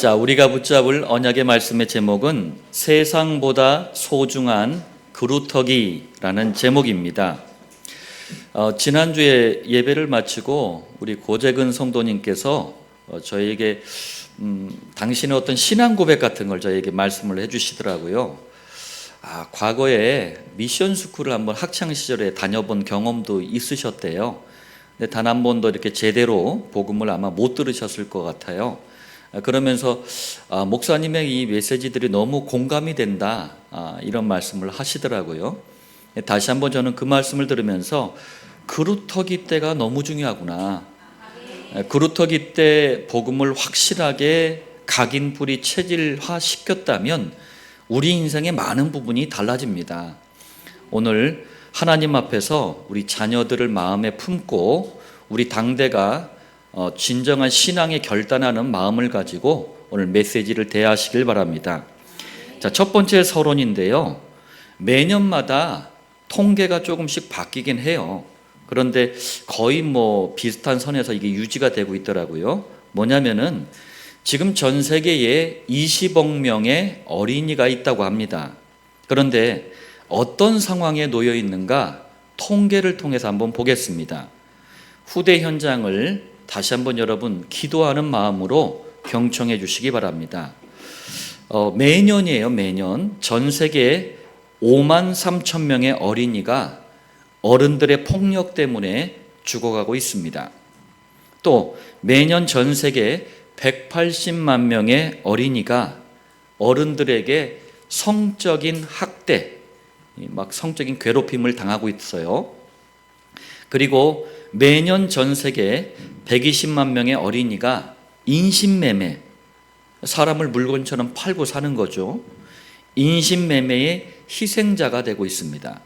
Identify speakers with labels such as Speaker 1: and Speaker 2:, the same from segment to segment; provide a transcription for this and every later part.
Speaker 1: 자, 우리가 붙잡을 언약의 말씀의 제목은 세상보다 소중한 그루터기라는 제목입니다. 지난주에 예배를 마치고 우리 고재근 성도님께서 저에게 당신의 어떤 신앙 고백 같은 걸 저에게 말씀을 해주시더라고요. 과거에 미션 스쿨을 한번 학창 시절에 다녀본 경험도 있으셨대요. 근데 단 한 번도 이렇게 제대로 복음을 아마 못 들으셨을 것 같아요. 그러면서 목사님의 이 메시지들이 너무 공감이 된다, 이런 말씀을 하시더라고요. 다시 한번 저는 그 말씀을 들으면서 그루터기 때가 너무 중요하구나. 그루터기 때 복음을 확실하게 각인뿌리 체질화 시켰다면 우리 인생의 많은 부분이 달라집니다. 오늘 하나님 앞에서 우리 자녀들을 마음에 품고 우리 당대가 진정한 신앙에 결단하는 마음을 가지고 오늘 메시지를 대하시길 바랍니다. 자, 첫 번째 서론인데요. 매년마다 통계가 조금씩 바뀌긴 해요. 그런데 거의 비슷한 선에서 이게 유지가 되고 있더라고요. 뭐냐면은 지금 전 세계에 20억 명의 어린이가 있다고 합니다. 그런데 어떤 상황에 놓여 있는가 통계를 통해서 한번 보겠습니다. 후대 현장을 다시 한번 여러분 기도하는 마음으로 경청해 주시기 바랍니다. 매년이에요. 매년 전 세계 5만 3천 명의 어린이가 어른들의 폭력 때문에 죽어가고 있습니다. 또 매년 전 세계 180만 명의 어린이가 어른들에게 성적인 학대, 성적인 괴롭힘을 당하고 있어요. 그리고 매년 전 세계 120만 명의 어린이가 인신매매, 사람을 물건처럼 팔고 사는 거죠. 인신매매의 희생자가 되고 있습니다.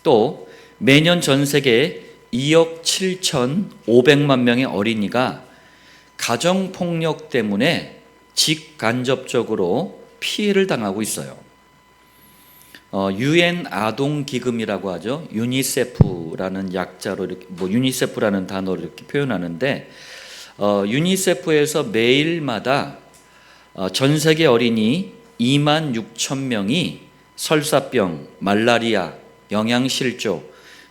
Speaker 1: 또 매년 전 세계 2억 7,500만 명의 어린이가 가정폭력 때문에 직간접적으로 피해를 당하고 있어요. UN 아동기금이라고 하죠. 유니세프라는 약자로 이렇게 유니세프라는 단어로 이렇게 표현하는데, 유니세프에서 매일마다 전 세계 어린이 2만 6천 명이 설사병, 말라리아, 영양실조,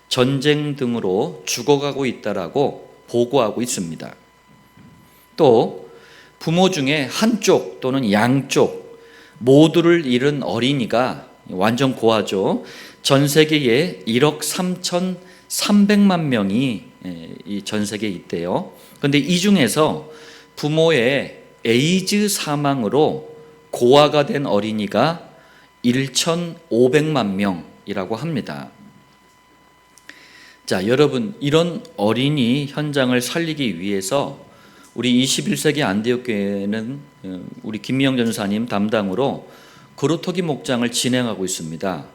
Speaker 1: 전쟁 등으로 죽어가고 있다라고 보고하고 있습니다. 또 부모 중에 한쪽 또는 양쪽 모두를 잃은 어린이가 완전 고아죠. 전 세계에 1억 3,300만 명이 이 전 세계에 있대요. 그런데 이 중에서 부모의 에이즈 사망으로 고아가 된 어린이가 1,500만 명이라고 합니다. 자, 여러분, 이런 어린이 현장을 살리기 위해서 우리 21세기 안디옥교회는 우리 김미영 전사님 담당으로 그루터기 목장을 진행하고 있습니다.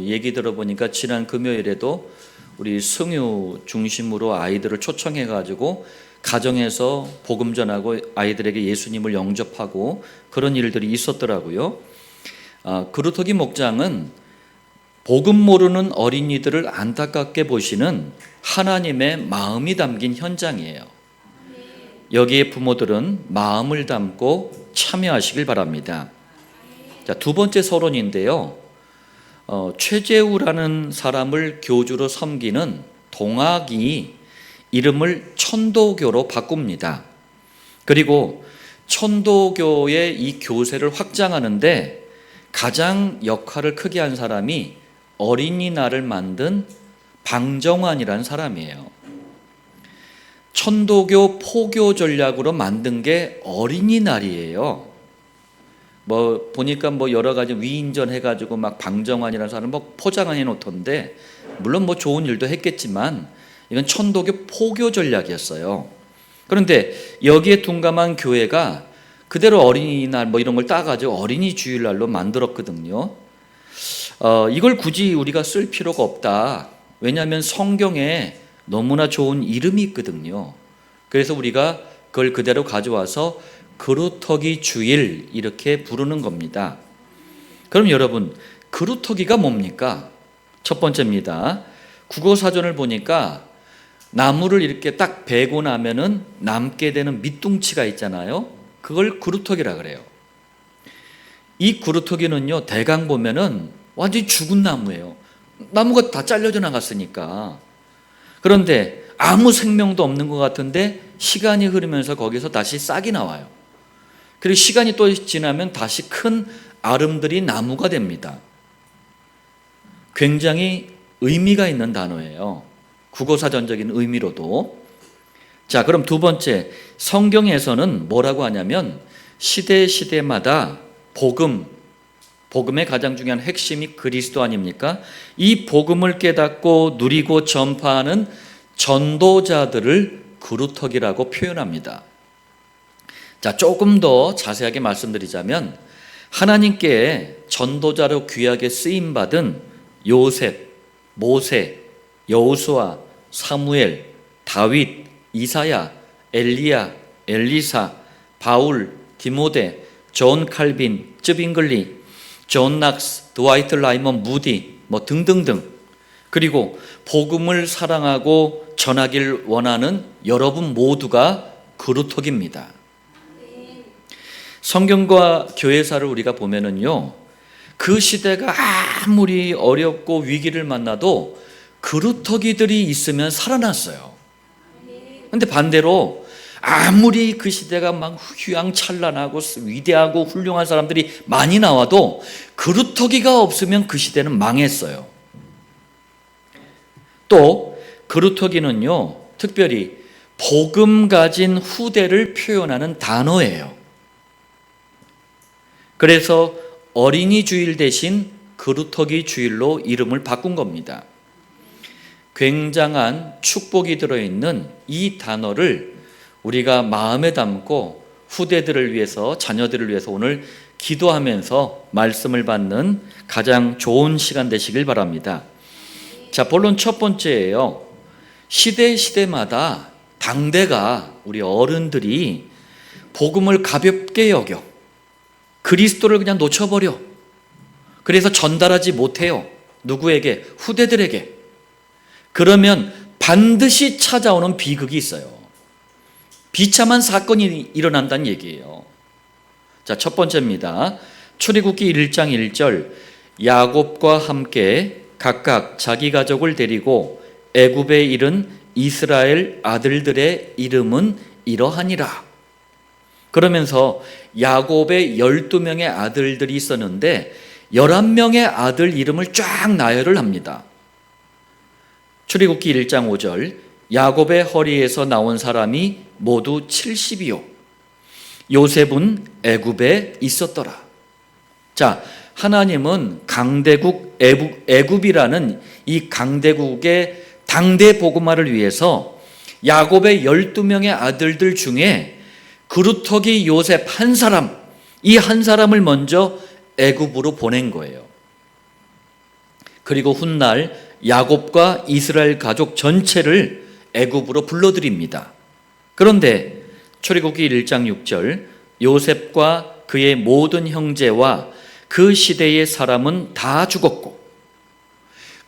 Speaker 1: 얘기 들어보니까 지난 금요일에도 우리 승유 중심으로 아이들을 초청해가지고 가정에서 복음 전하고 아이들에게 예수님을 영접하고 그런 일들이 있었더라고요. 그루터기 목장은 복음 모르는 어린이들을 안타깝게 보시는 하나님의 마음이 담긴 현장이에요. 여기에 부모들은 마음을 담고 참여하시길 바랍니다. 자, 두 번째 서론인데요. 최재우라는 사람을 교주로 섬기는 동학이 이름을 천도교로 바꿉니다. 그리고 천도교의 이 교세를 확장하는데 가장 역할을 크게 한 사람이 어린이날을 만든 방정환이라는 사람이에요. 천도교 포교 전략으로 만든 게 어린이날이에요. 보니까 여러 가지 위인전 해가지고 방정환이라는 사람을 포장해 놓던데, 물론 좋은 일도 했겠지만 이건 천도교 포교 전략이었어요. 그런데 여기에 둔감한 교회가 그대로 어린이날 이런 걸 따가지고 어린이 주일날로 만들었거든요. 이걸 굳이 우리가 쓸 필요가 없다. 왜냐하면 성경에 너무나 좋은 이름이 있거든요. 그래서 우리가 그걸 그대로 가져와서 그루터기 주일 이렇게 부르는 겁니다. 그럼 여러분, 그루터기가 뭡니까? 첫 번째입니다. 국어사전을 보니까 나무를 이렇게 딱 베고 나면은 남게 되는 밑둥치가 있잖아요. 그걸 그루터기라 그래요. 이 그루터기는요, 대강 보면은 완전히 죽은 나무예요. 나무가 다 잘려져 나갔으니까. 그런데 아무 생명도 없는 것 같은데 시간이 흐르면서 거기서 다시 싹이 나와요. 그리고 시간이 또 지나면 다시 큰 아름드리 나무가 됩니다. 굉장히 의미가 있는 단어예요. 국어사전적인 의미로도. 자, 그럼 두 번째, 성경에서는 뭐라고 하냐면 시대마다 복음의 가장 중요한 핵심이 그리스도 아닙니까? 이 복음을 깨닫고 누리고 전파하는 전도자들을 그루터기라고 표현합니다. 자, 조금 더 자세하게 말씀드리자면 하나님께 전도자로 귀하게 쓰임받은 요셉, 모세, 여호수아, 사무엘, 다윗, 이사야, 엘리야, 엘리사, 바울, 디모데, 존 칼빈, 쯔빙글리, 존 낙스, 드와이트 라이먼 무디 등등등, 그리고 복음을 사랑하고 전하길 원하는 여러분 모두가 그루터기입니다. 성경과 교회사를 우리가 보면은요, 그 시대가 아무리 어렵고 위기를 만나도 그루터기들이 있으면 살아났어요. 근데 반대로 아무리 그 시대가 막 휘황찬란하고 위대하고 훌륭한 사람들이 많이 나와도 그루터기가 없으면 그 시대는 망했어요. 또 그루터기는요, 특별히 복음 가진 후대를 표현하는 단어예요. 그래서 어린이 주일 대신 그루터기 주일로 이름을 바꾼 겁니다. 굉장한 축복이 들어있는 이 단어를 우리가 마음에 담고 후대들을 위해서, 자녀들을 위해서 오늘 기도하면서 말씀을 받는 가장 좋은 시간 되시길 바랍니다. 자, 본론 첫 번째예요. 시대마다 당대가, 우리 어른들이 복음을 가볍게 여겨 그리스도를 그냥 놓쳐버려. 그래서 전달하지 못해요. 누구에게? 후대들에게. 그러면 반드시 찾아오는 비극이 있어요. 비참한 사건이 일어난다는 얘기예요. 자, 첫 번째입니다. 출애굽기 1장 1절, 야곱과 함께 각각 자기 가족을 데리고 애굽에 이른 이스라엘 아들들의 이름은 이러하니라. 그러면서 야곱의 12명의 아들들이 있었는데 11명의 아들 이름을 쫙 나열을 합니다. 출애굽기 1장 5절, 야곱의 허리에서 나온 사람이 모두 70이요 요셉은 애굽에 있었더라. 자, 하나님은 강대국 애굽이라는 이 강대국의 당대 복음화를 위해서 야곱의 12명의 아들들 중에 그루터기 요셉 한 사람, 이 한 사람을 먼저 애굽으로 보낸 거예요. 그리고 훗날 야곱과 이스라엘 가족 전체를 애굽으로 불러들입니다. 그런데 출애굽기 1장 6절, 요셉과 그의 모든 형제와 그 시대의 사람은 다 죽었고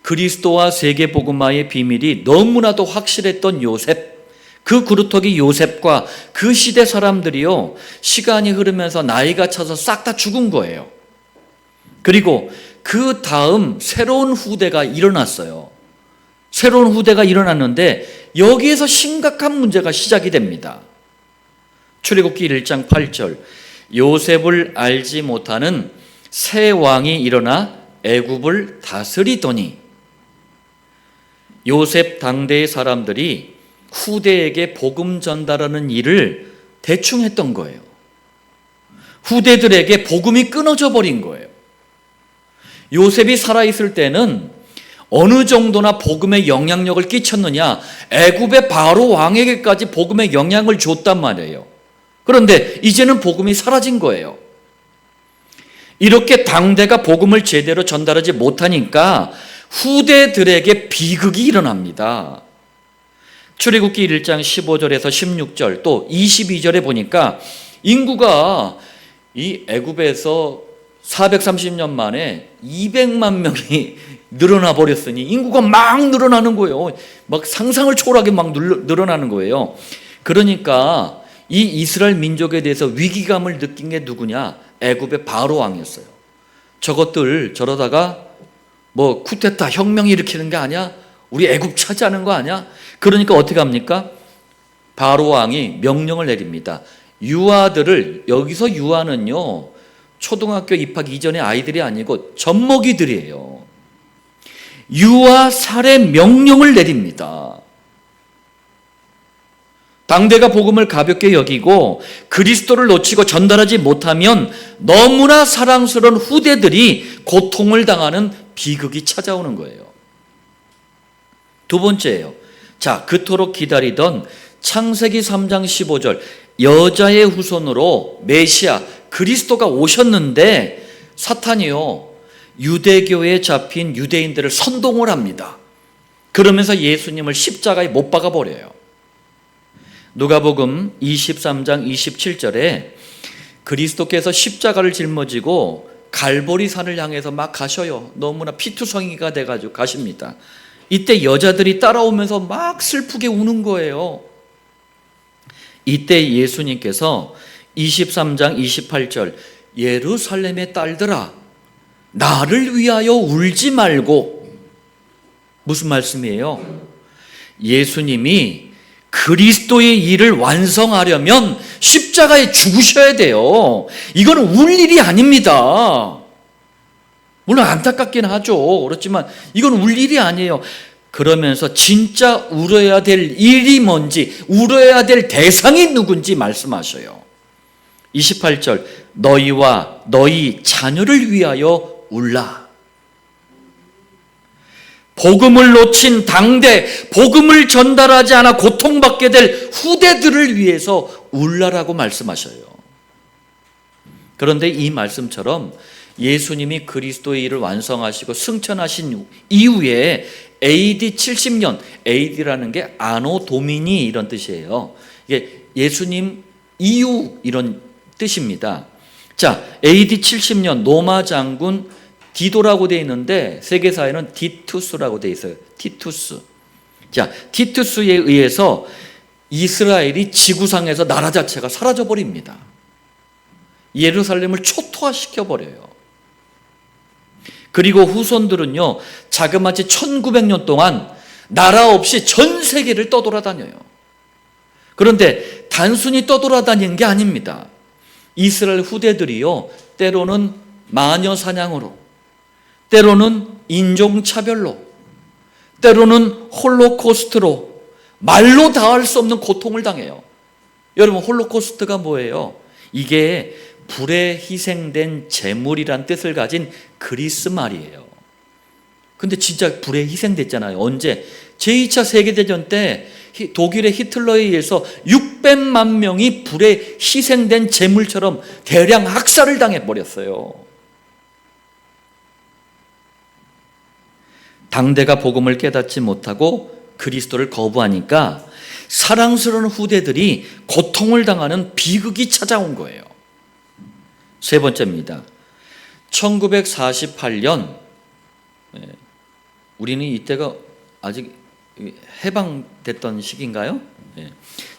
Speaker 1: 그리스도와 세계복음화의 비밀이 너무나도 확실했던 요셉, 그 그루터기 요셉과 그 시대 사람들이요, 시간이 흐르면서 나이가 차서 싹 다 죽은 거예요. 그리고 그 다음 새로운 후대가 일어났어요. 새로운 후대가 일어났는데 여기에서 심각한 문제가 시작이 됩니다. 출애굽기 1장 8절, 요셉을 알지 못하는 새 왕이 일어나 애굽을 다스리더니, 요셉 당대의 사람들이 후대에게 복음 전달하는 일을 대충 했던 거예요. 후대들에게 복음이 끊어져 버린 거예요. 요셉이 살아있을 때는 어느 정도나 복음의 영향력을 끼쳤느냐, 애굽의 바로 왕에게까지 복음의 영향을 줬단 말이에요. 그런데 이제는 복음이 사라진 거예요. 이렇게 당대가 복음을 제대로 전달하지 못하니까 후대들에게 비극이 일어납니다. 출애굽기 1장 15절에서 16절 또 22절에 보니까 인구가 이 애굽에서 430년 만에 200만 명이 늘어나 버렸으니 인구가 막 늘어나는 거예요. 막 상상을 초월하게 막 늘어나는 거예요. 그러니까 이 이스라엘 민족에 대해서 위기감을 느낀 게 누구냐? 애굽의 바로 왕이었어요. 저것들 저러다가 뭐 쿠데타 혁명 일으키는 게 아니야? 우리 애굽 차지하는 거 아니야? 그러니까 어떻게 합니까? 바로 왕이 명령을 내립니다. 유아들을, 여기서 유아는요 초등학교 입학 이전의 아이들이 아니고 젖먹이들이에요. 유아 살해 명령을 내립니다. 당대가 복음을 가볍게 여기고 그리스도를 놓치고 전달하지 못하면 너무나 사랑스러운 후대들이 고통을 당하는 비극이 찾아오는 거예요. 두 번째예요. 자, 그토록 기다리던 창세기 3장 15절, 여자의 후손으로 메시아 그리스도가 오셨는데 사탄이요 유대교에 잡힌 유대인들을 선동을 합니다. 그러면서 예수님을 십자가에 못 박아 버려요. 누가복음 23장 27절에 그리스도께서 십자가를 짊어지고 갈보리 산을 향해서 막 가셔요. 너무나 피투성이가 돼가지고 가십니다. 이때 여자들이 따라오면서 막 슬프게 우는 거예요. 이때 예수님께서 23장 28절, 예루살렘의 딸들아 나를 위하여 울지 말고, 무슨 말씀이에요? 예수님이 그리스도의 일을 완성하려면 십자가에 죽으셔야 돼요. 이거는 울 일이 아닙니다. 물론 안타깝긴 하죠. 그렇지만 이건 울 일이 아니에요. 그러면서 진짜 울어야 될 일이 뭔지, 울어야 될 대상이 누군지 말씀하셔요. 28절, 너희와 너희 자녀를 위하여 울라. 복음을 놓친 당대, 복음을 전달하지 않아 고통받게 될 후대들을 위해서 울라라고 말씀하셔요. 그런데 이 말씀처럼 예수님이 그리스도의 일을 완성하시고 승천하신 이후에 AD 70년, AD라는 게 아노 도미니 이런 뜻이에요. 이게 예수님 이후 이런 뜻입니다. 자, AD 70년 로마 장군 디도라고 되어 있는데 세계사에는 티투스라고 되어 있어요. 티투스. 자, 티투스에 의해서 이스라엘이 지구상에서 나라 자체가 사라져 버립니다. 예루살렘을 초토화시켜 버려요. 그리고 후손들은요 자그마치 1900년 동안 나라 없이 전 세계를 떠돌아다녀요. 그런데 단순히 떠돌아다니는 게 아닙니다. 이스라엘 후대들이요 때로는 마녀 사냥으로, 때로는 인종차별로, 때로는 홀로코스트로 말로 다할 수 없는 고통을 당해요. 여러분, 홀로코스트가 뭐예요? 이게 불에 희생된 제물이란 뜻을 가진 그리스 말이에요. 근데 진짜 불에 희생됐잖아요. 언제? 제2차 세계대전 때 독일의 히틀러에 의해서 600만 명이 불에 희생된 제물처럼 대량 학살을 당해버렸어요. 당대가 복음을 깨닫지 못하고 그리스도를 거부하니까 사랑스러운 후대들이 고통을 당하는 비극이 찾아온 거예요. 세 번째입니다. 1948년, 우리는 이때가 아직 해방됐던 시기인가요?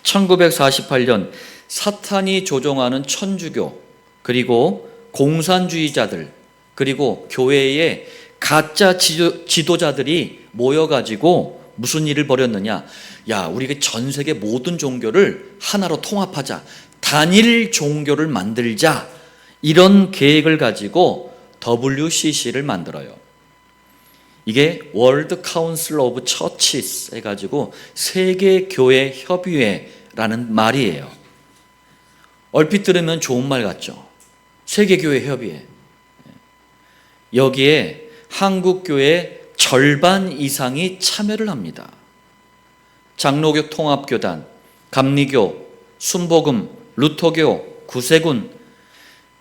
Speaker 1: 1948년 사탄이 조종하는 천주교, 그리고 공산주의자들, 그리고 교회의 가짜 지도자들이 모여가지고 무슨 일을 벌였느냐? 야, 우리가 전 세계 모든 종교를 하나로 통합하자, 단일 종교를 만들자, 이런 계획을 가지고 WCC를 만들어요. 이게 World Council of Churches 해가지고 세계교회협의회라는 말이에요. 얼핏 들으면 좋은 말 같죠? 세계교회협의회. 여기에 한국교회 절반 이상이 참여를 합니다. 장로교 통합교단, 감리교, 순복음, 루터교, 구세군,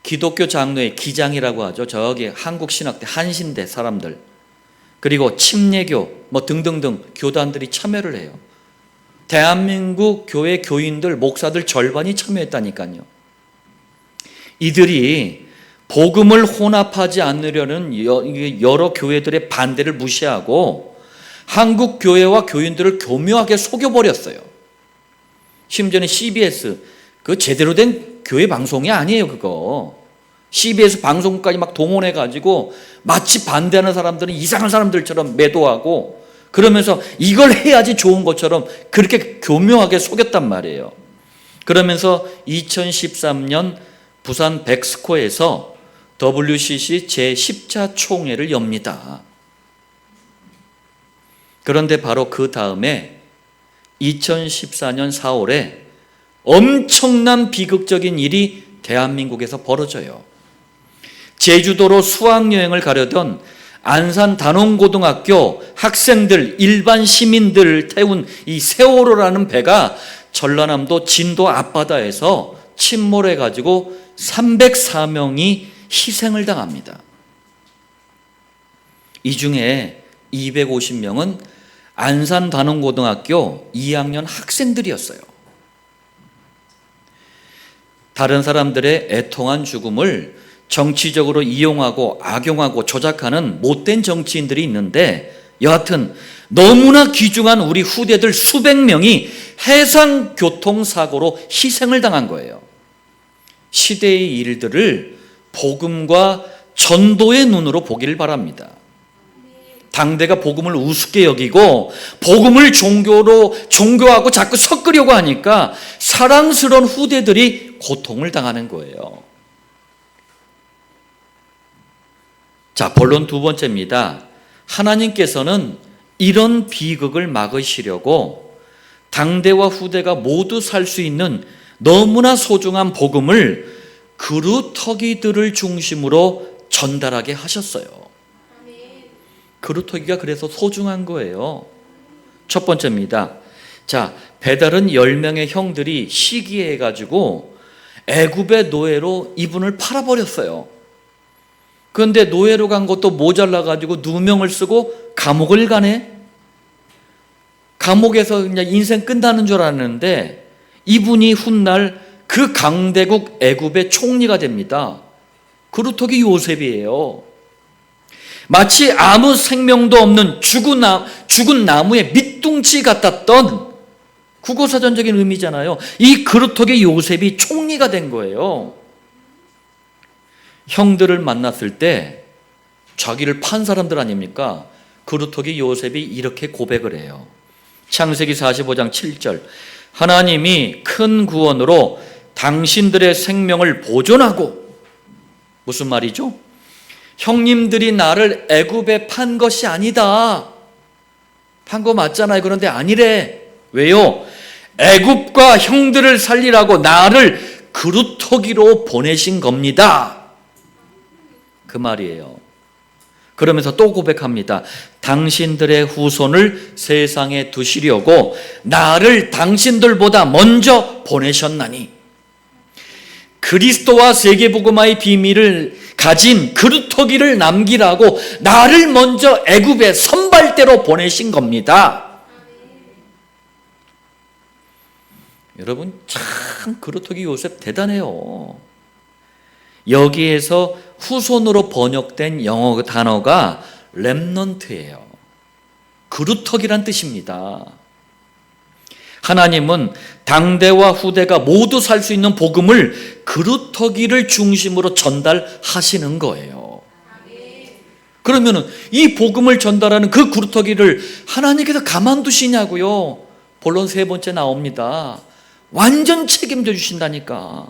Speaker 1: 기독교 장로의 기장이라고 하죠. 저기 한국신학대, 한신대 사람들, 그리고 침례교 뭐 등등등 교단들이 참여를 해요. 대한민국 교회 교인들, 목사들 절반이 참여했다니까요. 이들이 복음을 혼합하지 않으려는 여러 교회들의 반대를 무시하고 한국 교회와 교인들을 교묘하게 속여버렸어요. 심지어는 CBS, 그 제대로 된 교회 방송이 아니에요, 그거. CBS 방송까지 막 동원해가지고 마치 반대하는 사람들은 이상한 사람들처럼 매도하고 그러면서 이걸 해야지 좋은 것처럼 그렇게 교묘하게 속였단 말이에요. 그러면서 2013년 부산 백스코에서 WCC 제10차 총회를 엽니다. 그런데 바로 그 다음에 2014년 4월에 엄청난 비극적인 일이 대한민국에서 벌어져요. 제주도로 수학여행을 가려던 안산 단원고등학교 학생들, 일반 시민들을 태운 이 세월호라는 배가 전라남도 진도 앞바다에서 침몰해가지고 304명이 희생을 당합니다. 이 중에 250명은 안산 단원고등학교 2학년 학생들이었어요. 다른 사람들의 애통한 죽음을 정치적으로 이용하고 악용하고 조작하는 못된 정치인들이 있는데 여하튼 너무나 귀중한 우리 후대들 수백 명이 해상 교통사고로 희생을 당한 거예요. 시대의 일들을 복음과 전도의 눈으로 보기를 바랍니다. 당대가 복음을 우습게 여기고 복음을 종교하고 자꾸 섞으려고 하니까 사랑스러운 후대들이 고통을 당하는 거예요. 자, 본론 두 번째입니다. 하나님께서는 이런 비극을 막으시려고 당대와 후대가 모두 살 수 있는 너무나 소중한 복음을 그루터기들을 중심으로 전달하게 하셨어요. 그루터기가 그래서 소중한 거예요. 첫 번째입니다. 자, 배달은 10명의 형들이 시기해가지고 애굽의 노예로 이분을 팔아버렸어요. 그런데 노예로 간 것도 모자라가지고 누명을 쓰고 감옥을 가네. 감옥에서 그냥 인생 끝나는 줄 알았는데 이분이 훗날 그 강대국 애굽의 총리가 됩니다. 그루터기 요셉이에요. 마치 아무 생명도 없는 죽은 나무의 밑둥치 같았던 국어사전적인 의미잖아요. 이 그루터기 요셉이 총리가 된 거예요. 형들을 만났을 때 자기를 판 사람들 아닙니까? 그루터기 요셉이 이렇게 고백을 해요. 창세기 45장 7절 하나님이 큰 구원으로 당신들의 생명을 보존하고 무슨 말이죠? 형님들이 나를 애굽에 판 것이 아니다. 판 거 맞잖아요. 그런데 아니래. 왜요? 애굽과 형들을 살리라고 나를 그루터기로 보내신 겁니다. 그 말이에요. 그러면서 또 고백합니다. 당신들의 후손을 세상에 두시려고 나를 당신들보다 먼저 보내셨나니 그리스도와 세계복음화의 비밀을 가진 그루터기를 남기라고 나를 먼저 애굽에 선발대로 보내신 겁니다. 여러분 참 그루터기 요셉 대단해요. 여기에서 후손으로 번역된 영어 단어가 렘넌트예요. 그루터기란 뜻입니다. 하나님은 당대와 후대가 모두 살 수 있는 복음을 그루터기를 중심으로 전달하시는 거예요. 그러면 이 복음을 전달하는 그 그루터기를 하나님께서 가만두시냐고요. 본론 세 번째 나옵니다. 완전 책임져 주신다니까.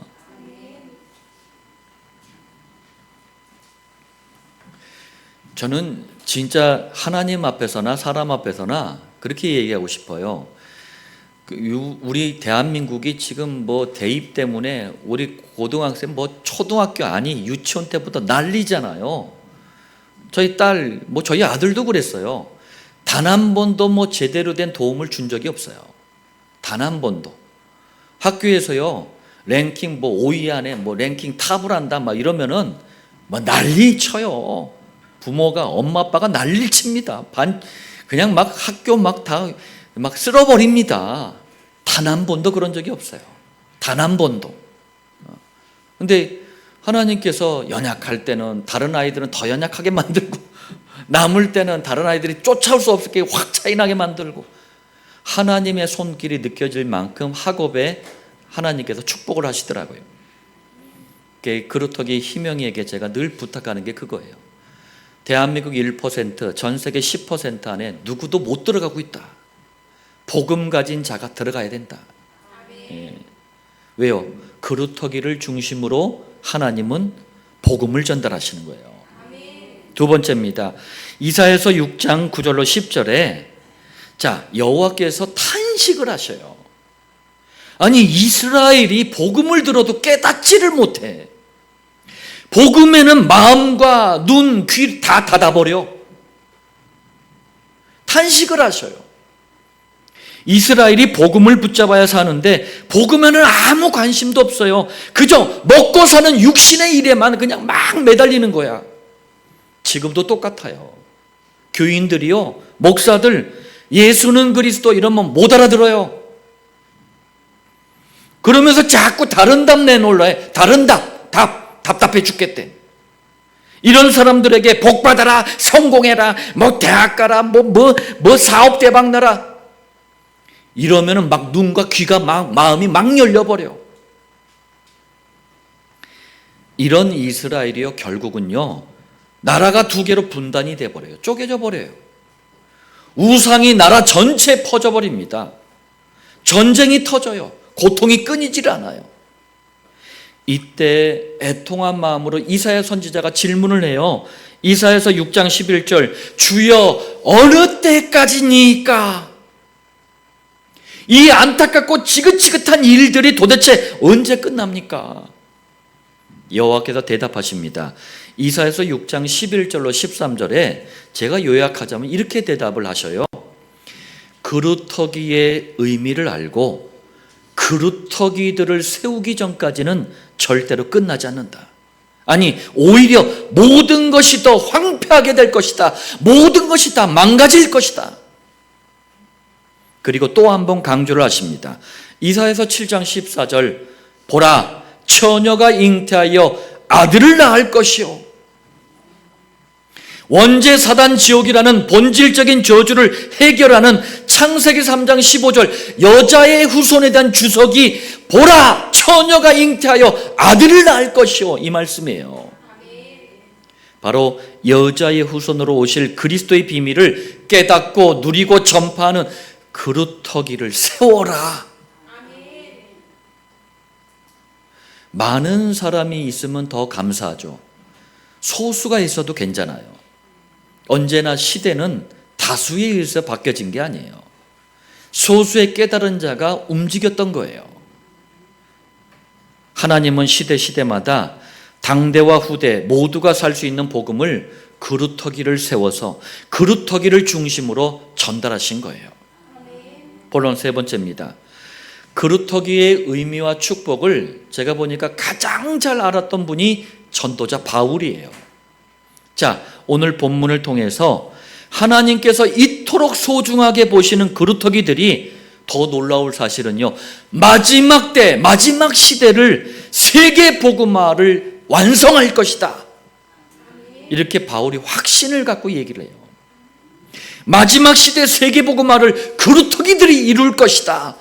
Speaker 1: 저는 진짜 하나님 앞에서나 사람 앞에서나 그렇게 얘기하고 싶어요. 우리 대한민국이 지금 뭐 대입 때문에 우리 고등학생 뭐 초등학교 아니 유치원 때부터 난리잖아요. 저희 딸, 뭐 저희 아들도 그랬어요. 단 한 번도 뭐 제대로 된 도움을 준 적이 없어요. 단 한 번도. 학교에서요 랭킹 뭐 5위 안에 뭐 랭킹 탑을 한다 막 이러면은 뭐 난리 쳐요. 부모가 엄마 아빠가 난리를 칩니다. 그냥 막 학교 막 다 막 쓸어버립니다. 단 한 번도 그런 적이 없어요. 단 한 번도. 근데 하나님께서 연약할 때는 다른 아이들은 더 연약하게 만들고 남을 때는 다른 아이들이 쫓아올 수 없게 확 차이나게 만들고 하나님의 손길이 느껴질 만큼 학업에 하나님께서 축복을 하시더라고요. 그루터기 희명이에게 제가 늘 부탁하는 게 그거예요. 대한민국 1%, 전 세계 10% 안에 누구도 못 들어가고 있다. 복음 가진 자가 들어가야 된다. 예. 왜요? 그루터기를 중심으로 하나님은 복음을 전달하시는 거예요. 두 번째입니다. 이사야서 6장 9절로 10절에 자, 여호와께서 탄식을 하셔요. 아니, 이스라엘이 복음을 들어도 깨닫지를 못해. 복음에는 마음과 눈, 귀 다 닫아버려. 탄식을 하셔요. 이스라엘이 복음을 붙잡아야 사는데 복음에는 아무 관심도 없어요. 그저 먹고 사는 육신의 일에만 그냥 막 매달리는 거야. 지금도 똑같아요. 교인들이요, 목사들 예수는 그리스도 이러면 못 알아들어요. 그러면서 자꾸 다른 답 내놓으려 해. 다른 답답해 죽겠대. 이런 사람들에게 복 받아라, 성공해라, 뭐 대학 가라, 뭐 사업 대박 나라. 이러면은 막 눈과 귀가 마음이 막 열려버려. 이런 이스라엘이요, 결국은요, 나라가 두 개로 분단이 돼버려요. 쪼개져 버려요. 우상이 나라 전체에 퍼져버립니다. 전쟁이 터져요. 고통이 끊이질 않아요. 이때 애통한 마음으로 이사야 선지자가 질문을 해요. 이사야서 6장 11절, 주여 어느 때까지니까? 이 안타깝고 지긋지긋한 일들이 도대체 언제 끝납니까? 여호와께서 대답하십니다. 이사야서 6장 11절로 13절에 제가 요약하자면 이렇게 대답을 하셔요. 그루터기의 의미를 알고 그루터기들을 세우기 전까지는 절대로 끝나지 않는다. 아니, 오히려 모든 것이 더 황폐하게 될 것이다. 모든 것이 다 망가질 것이다. 그리고 또 한 번 강조를 하십니다. 이사야서 7장 14절, 보라, 처녀가 잉태하여 아들을 낳을 것이요. 원죄 사단 지옥이라는 본질적인 저주를 해결하는 창세기 3장 15절, 여자의 후손에 대한 주석이 보라, 처녀가 잉태하여 아들을 낳을 것이요, 이 말씀이에요. 바로 여자의 후손으로 오실 그리스도의 비밀을 깨닫고 누리고 전파하는 그루터기를 세워라. 많은 사람이 있으면 더 감사하죠. 소수가 있어도 괜찮아요. 언제나 시대는 다수에 의해서 바뀌어진 게 아니에요. 소수의 깨달은 자가 움직였던 거예요. 하나님은 시대마다 당대와 후대 모두가 살 수 있는 복음을 그루터기를 세워서 그루터기를 중심으로 전달하신 거예요. 본론 세 번째입니다. 그루터기의 의미와 축복을 제가 보니까 가장 잘 알았던 분이 전도자 바울이에요. 자, 오늘 본문을 통해서 하나님께서 이토록 소중하게 보시는 그루터기들이 더 놀라울 사실은요, 마지막 때, 마지막 시대를 세계 복음화를 완성할 것이다. 이렇게 바울이 확신을 갖고 얘기를 해요. 마지막 시대 세계 복음화를 그루터기들이 이룰 것이다.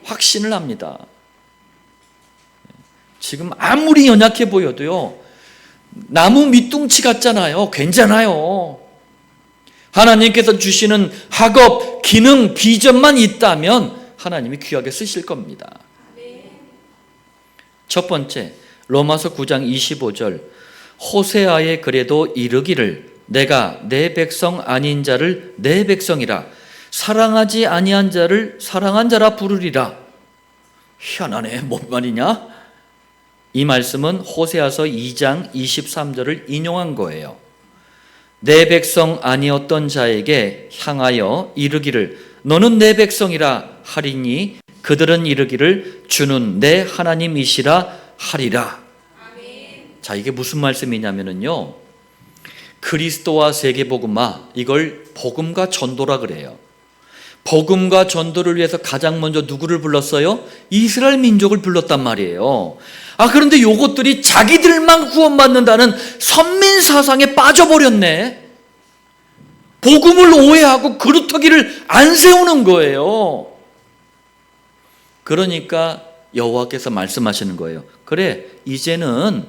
Speaker 1: 확신을 합니다. 지금 아무리 연약해 보여도요, 나무 밑둥치 같잖아요. 괜찮아요. 하나님께서 주시는 학업, 기능, 비전만 있다면 하나님이 귀하게 쓰실 겁니다. 첫 번째, 로마서 9장 25절, 호세아의 글에도 이르기를 내가 내 백성 아닌 자를 내 백성이라, 사랑하지 아니한 자를 사랑한 자라 부르리라. 희한하네, 뭔 말이냐? 이 말씀은 호세아서 2장 23절을 인용한 거예요. 내 백성 아니었던 자에게 향하여 이르기를 너는 내 백성이라 하리니 그들은 이르기를 주는 내 하나님이시라 하리라. 자, 이게 무슨 말씀이냐면요, 그리스도와 세계복음화, 이걸 복음과 전도라 그래요. 복음과 전도를 위해서 가장 먼저 누구를 불렀어요? 이스라엘 민족을 불렀단 말이에요. 그런데 요것들이 자기들만 구원받는다는 선민 사상에 빠져버렸네. 복음을 오해하고 그루터기를 안 세우는 거예요. 그러니까 여호와께서 말씀하시는 거예요. 그래, 이제는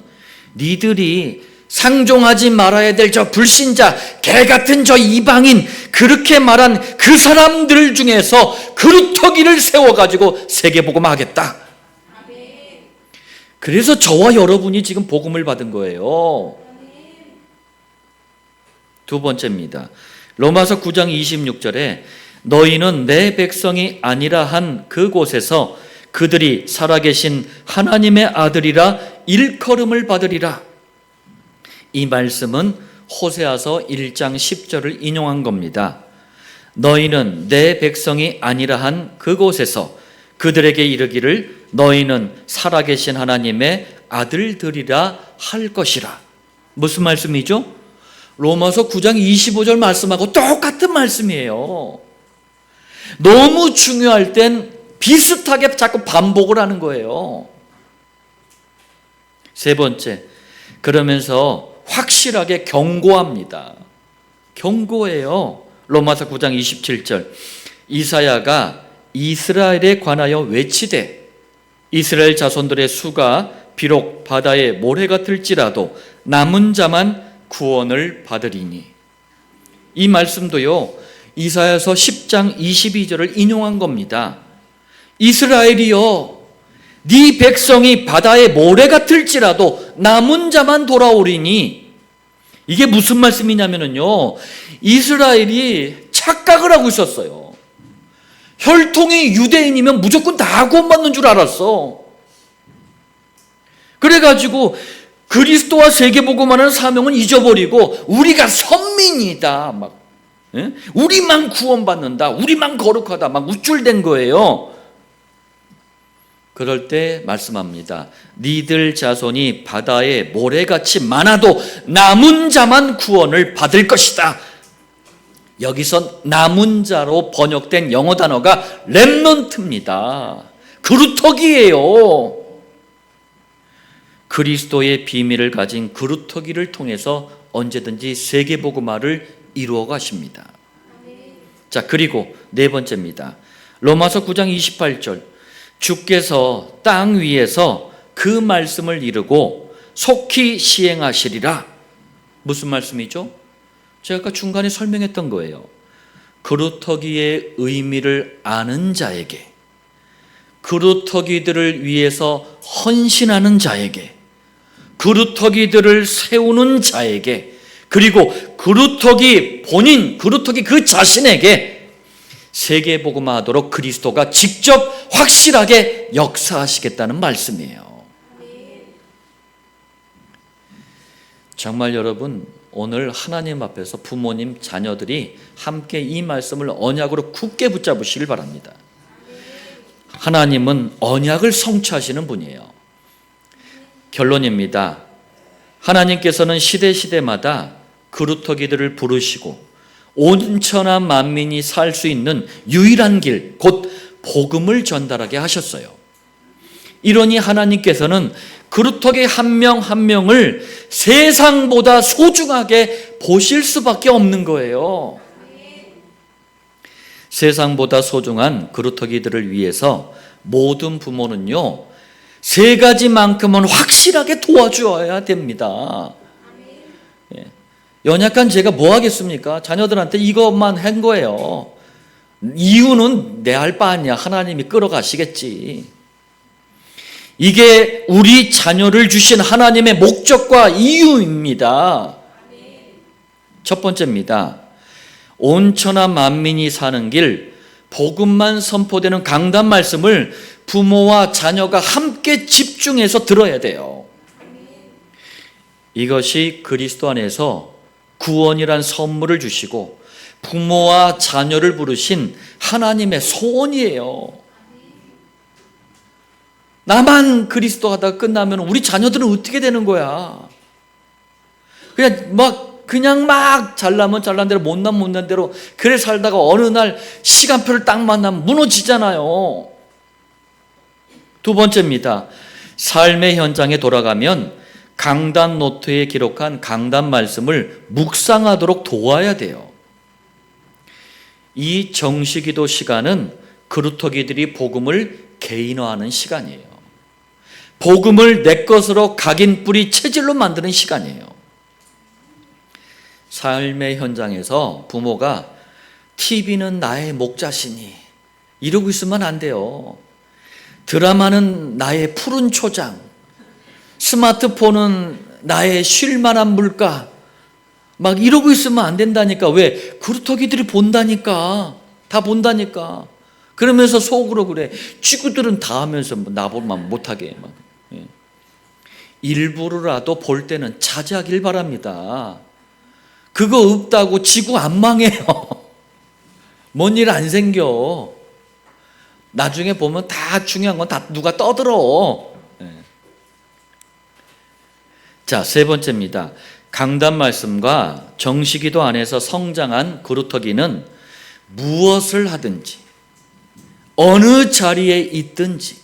Speaker 1: 니들이 상종하지 말아야 될 저 불신자, 개 같은 저 이방인, 그렇게 말한 그 사람들 중에서 그루터기를 세워가지고 세계복음 하겠다. 그래서 저와 여러분이 지금 복음을 받은 거예요. 두 번째입니다. 로마서 9장 26절에 너희는 내 백성이 아니라 한 그곳에서 그들이 살아계신 하나님의 아들이라 일컬음을 받으리라. 이 말씀은 호세아서 1장 10절을 인용한 겁니다. 너희는 내 백성이 아니라 한 그곳에서 그들에게 이르기를 너희는 살아계신 하나님의 아들들이라 할 것이라. 무슨 말씀이죠? 로마서 9장 25절 말씀하고 똑같은 말씀이에요. 너무 중요할 땐 비슷하게 자꾸 반복을 하는 거예요. 세 번째, 그러면서 확실하게 경고합니다. 경고해요. 로마서 9장 27절. 이사야가 이스라엘에 관하여 외치되 이스라엘 자손들의 수가 비록 바다의 모래 같을지라도 남은 자만 구원을 받으리니. 이 말씀도요, 이사야서 10장 22절을 인용한 겁니다. 이스라엘이여, 네 백성이 바다의 모래 같을지라도 남은 자만 돌아오리니. 이게 무슨 말씀이냐면요, 이스라엘이 착각을 하고 있었어요. 혈통이 유대인이면 무조건 다 구원받는 줄 알았어. 그래가지고 그리스도와 세계복음하는 사명은 잊어버리고 우리가 선민이다, 막 우리만 구원받는다, 우리만 거룩하다, 막 우쭐댄 거예요. 그럴 때 말씀합니다. 니들 자손이 바다에 모래같이 많아도 남은 자만 구원을 받을 것이다. 여기서 남은 자로 번역된 영어 단어가 렘넌트입니다. 그루터기예요. 그리스도의 비밀을 가진 그루터기를 통해서 언제든지 세계복음화를 이루어 가십니다. 자, 그리고 네 번째입니다. 로마서 9장 28절. 주께서 땅 위에서 그 말씀을 이루고 속히 시행하시리라. 무슨 말씀이죠? 제가 아까 중간에 설명했던 거예요. 그루터기의 의미를 아는 자에게, 그루터기들을 위해서 헌신하는 자에게, 그루터기들을 세우는 자에게, 그리고 그루터기 본인, 그루터기 그 자신에게 세계복음화하도록 그리스도가 직접 확실하게 역사하시겠다는 말씀이에요. 정말 여러분, 오늘 하나님 앞에서 부모님, 자녀들이 함께 이 말씀을 언약으로 굳게 붙잡으시길 바랍니다. 하나님은 언약을 성취하시는 분이에요. 결론입니다. 하나님께서는 시대마다 그루터기들을 부르시고 온천한 만민이 살 수 있는 유일한 길, 곧 복음을 전달하게 하셨어요. 이러니 하나님께서는 그루터기 한 명 한 명을 세상보다 소중하게 보실 수밖에 없는 거예요. 세상보다 소중한 그루터기들을 위해서 모든 부모는요, 세 가지만큼은 확실하게 도와주어야 됩니다. 연약한 제가 뭐 하겠습니까? 자녀들한테 이것만 한 거예요. 이유는 내 알 바 아니야. 하나님이 끌어가시겠지. 이게 우리 자녀를 주신 하나님의 목적과 이유입니다. 첫 번째입니다. 온천한 만민이 사는 길, 복음만 선포되는 강단 말씀을 부모와 자녀가 함께 집중해서 들어야 돼요. 이것이 그리스도 안에서 구원이란 선물을 주시고 부모와 자녀를 부르신 하나님의 소원이에요. 나만 그리스도 하다가 끝나면 우리 자녀들은 어떻게 되는 거야? 그냥 막 잘나면 잘난 대로 못나면 못난 대로 그래 살다가 어느 날 시간표를 딱 만나면 무너지잖아요. 두 번째입니다. 삶의 현장에 돌아가면 강단 노트에 기록한 강단 말씀을 묵상하도록 도와야 돼요. 이 정시기도 시간은 그루터기들이 복음을 개인화하는 시간이에요. 복음을 내 것으로 각인 뿌리 체질로 만드는 시간이에요. 삶의 현장에서 부모가 TV는 나의 목자시니 이러고 있으면 안 돼요. 드라마는 나의 푸른 초장, 스마트폰은 나의 쉴만한 물가, 막 이러고 있으면 안 된다니까. 왜? 그루터기들이 본다니까. 다 본다니까. 그러면서 속으로 그래. 친구들은 다 하면서 나보면 못하게 막. 일부러라도 볼 때는 자제하길 바랍니다. 그거 없다고 지구 안 망해요. 뭔 일 안 생겨. 나중에 보면 다 중요한 건 다 누가 떠들어. 자, 세 번째입니다. 강단 말씀과 정시기도 안에서 성장한 그루터기는 무엇을 하든지, 어느 자리에 있든지,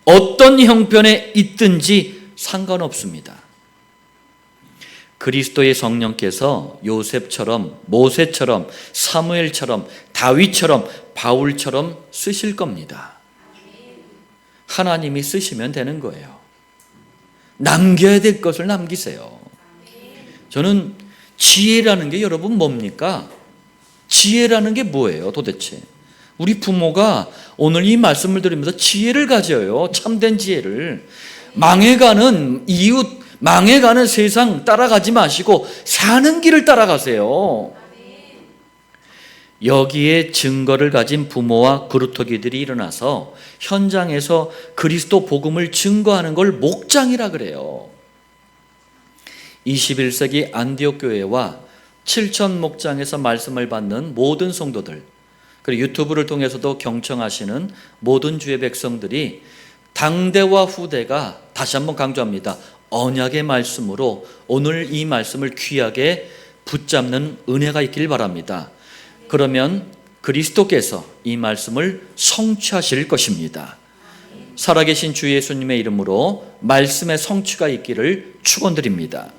Speaker 1: 어떤 형편에 있든지 상관없습니다. 그리스도의 성령께서 요셉처럼, 모세처럼, 사무엘처럼, 다윗처럼, 바울처럼 쓰실 겁니다. 하나님이 쓰시면 되는 거예요. 남겨야 될 것을 남기세요. 저는 지혜라는 게 여러분 뭡니까? 지혜라는 게 뭐예요 도대체? 우리 부모가 오늘 이 말씀을 들으면서 지혜를 가져요. 참된 지혜를. 망해가는 이웃, 망해가는 세상 따라가지 마시고 사는 길을 따라가세요. 여기에 증거를 가진 부모와 그루터기들이 일어나서 현장에서 그리스도 복음을 증거하는 걸 목장이라 그래요. 21세기 안디옥 교회와 7천 목장에서 말씀을 받는 모든 성도들, 그리고 유튜브를 통해서도 경청하시는 모든 주의 백성들이 당대와 후대가, 다시 한번 강조합니다, 언약의 말씀으로 오늘 이 말씀을 귀하게 붙잡는 은혜가 있길 바랍니다. 그러면 그리스도께서 이 말씀을 성취하실 것입니다. 살아계신 주 예수님의 이름으로 말씀의 성취가 있기를 축원드립니다.